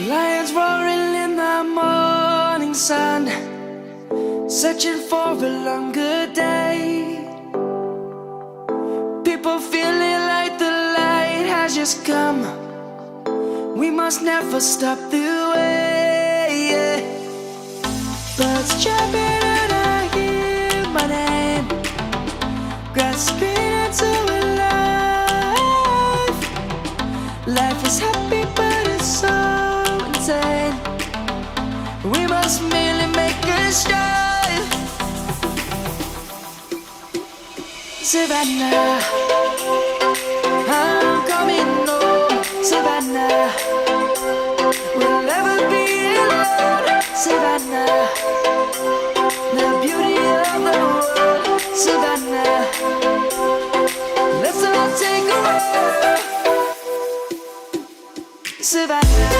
Lions roaring in the morning sun, searching for a longer day. People feeling like the light has just come. We must never stop the way. Birds chirping and I hear my name, grasping into a life. Life is happy but it's so insane. We must merely make a strive. Savannah, I'm coming home. Savannah, we'll never be alone. Savannah, the beauty of the world. Savannah, let's all take a ride. Savannah.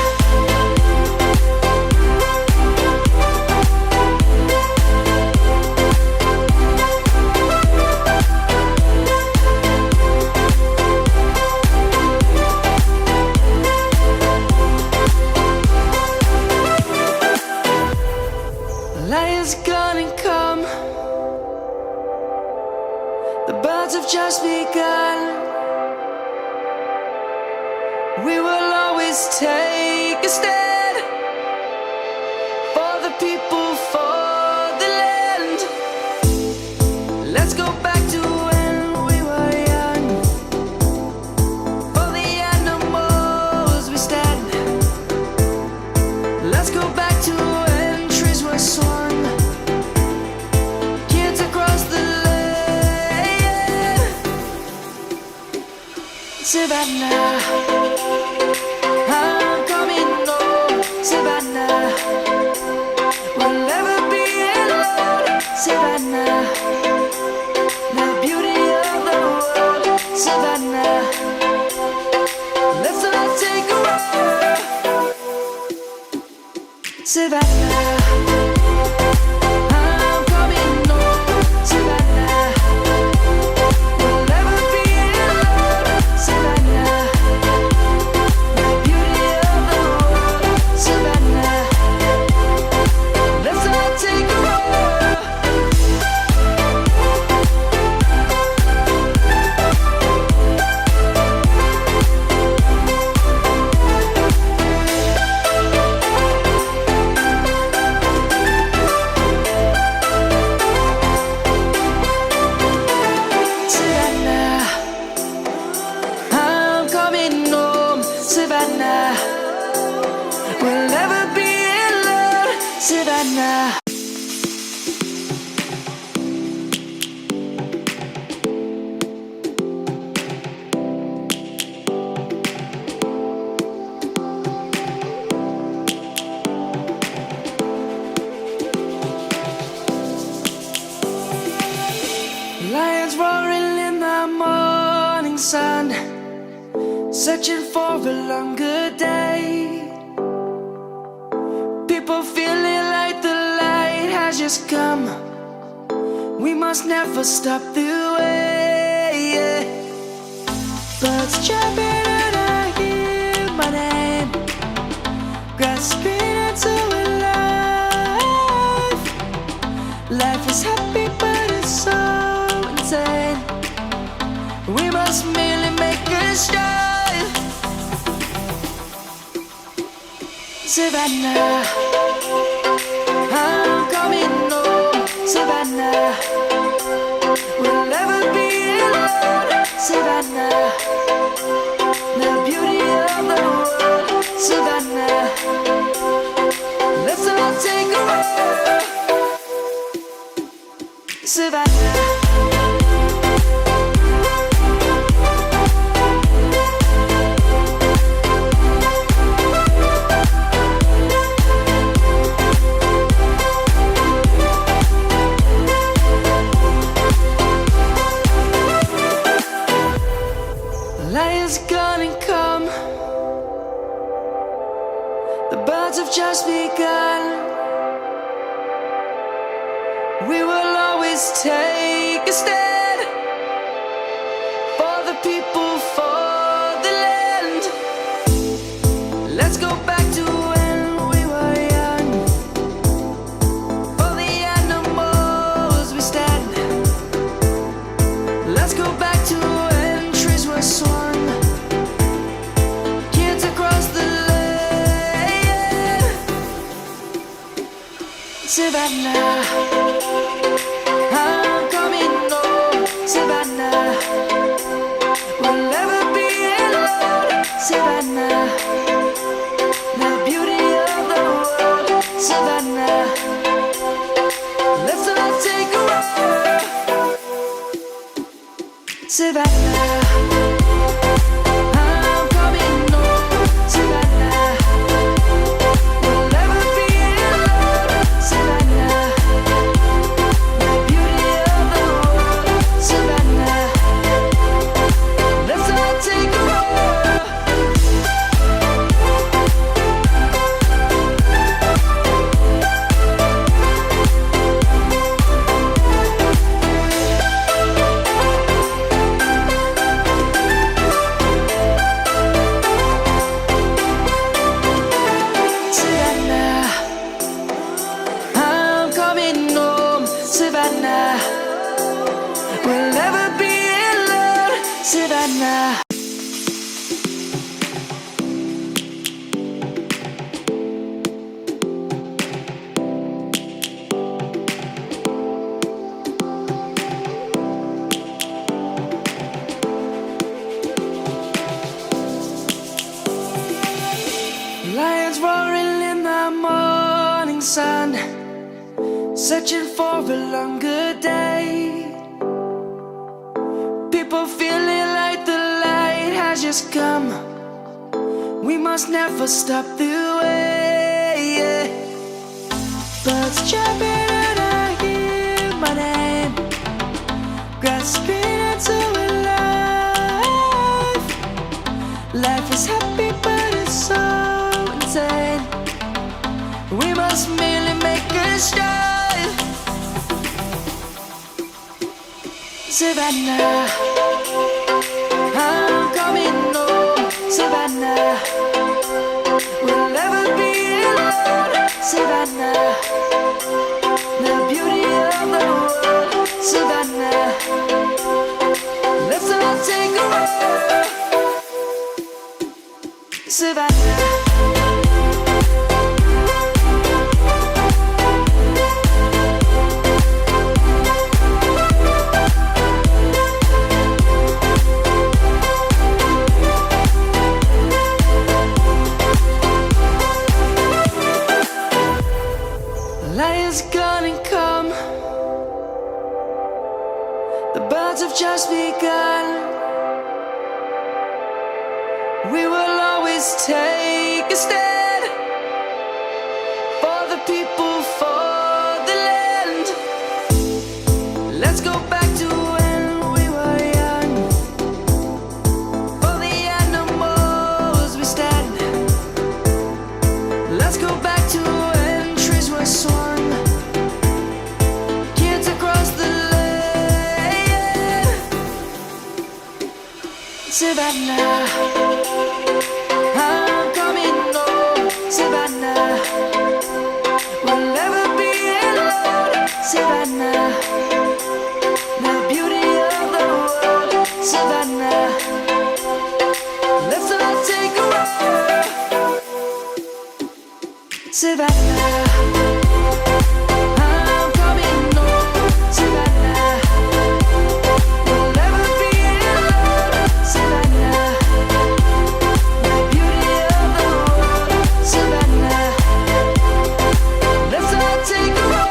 Lions gonna come. The birds have just begun. We will always take a stand for the people, for the land. Let's go back to when we were young. For the animals we stand. Let's go back to when trees were swung. Kids across the land. Savannah, I'm coming home. Savannah, we'll never be alone. Savannah, the beauty of the world. Savannah, let's all take a ride. Savannah, I'm coming home. Savannah, we'll never be alone. Savannah, the beauty of the world. Savannah, let's all take a ride. Savannah, I'm coming home. Savannah, we'll never be alone. Savannah. Lions roaring in the morning sun, searching for a longer day. People feeling like the light has just come. We must never stop the way. Birds chirping and I hear my name, grasping into a life. Life is happy but it's so insane. We must merely make a strive. Savannah, I'm coming home. Savannah, we'll never be alone. Savannah, the beauty of the world. Savannah, let's all take a ride. Savannah. Lions gonna come. The birds have just begun. We will always take a stand for the people, for the land. Let's go back to Savannah, I'm coming home, Savannah. We'll never be alone, Savannah. The beauty of the world, Savannah. Let's all take a walk, Savannah. I'm coming home, Savannah. We'll never be alone, Savannah. The beauty of the world, Savannah. Let's all take a walk. Savannah, I'm coming home, Savannah. We'll never be alone, Savannah. Lions roaring in the morning sun, searching for a longer day. People feeling like the light has just come. We must never stop the way. Birds chirping and I hear my name, grasping into a life. Life is happy but it's so insane. We must merely make a start. Savannah, I'm coming home, Savannah. We'll never be alone, Savannah. The beauty of the world, Savannah. Let's all take a walk, Savannah. Lion's gonna come. The birds have just begun. We will always take a stand for the people, for the land. Let's go back to when we were young. For the animals we stand. Let's go back to when trees were swung. Kids across the land. Savannah, I'm coming home, Savannah. We'll never be alone, Savannah. The beauty of the world, Savannah. Let's all take a walk, Savannah. I'm coming home, Savannah. We'll never be alone, Savannah. The beauty of the world, Savannah. Let's all take a walk.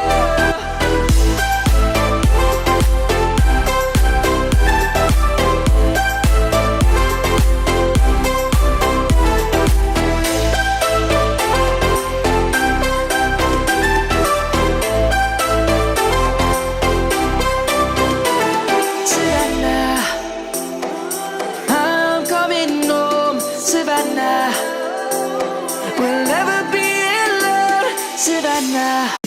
Savannah, I'm coming home, Savannah. We'll never be alone, Savannah.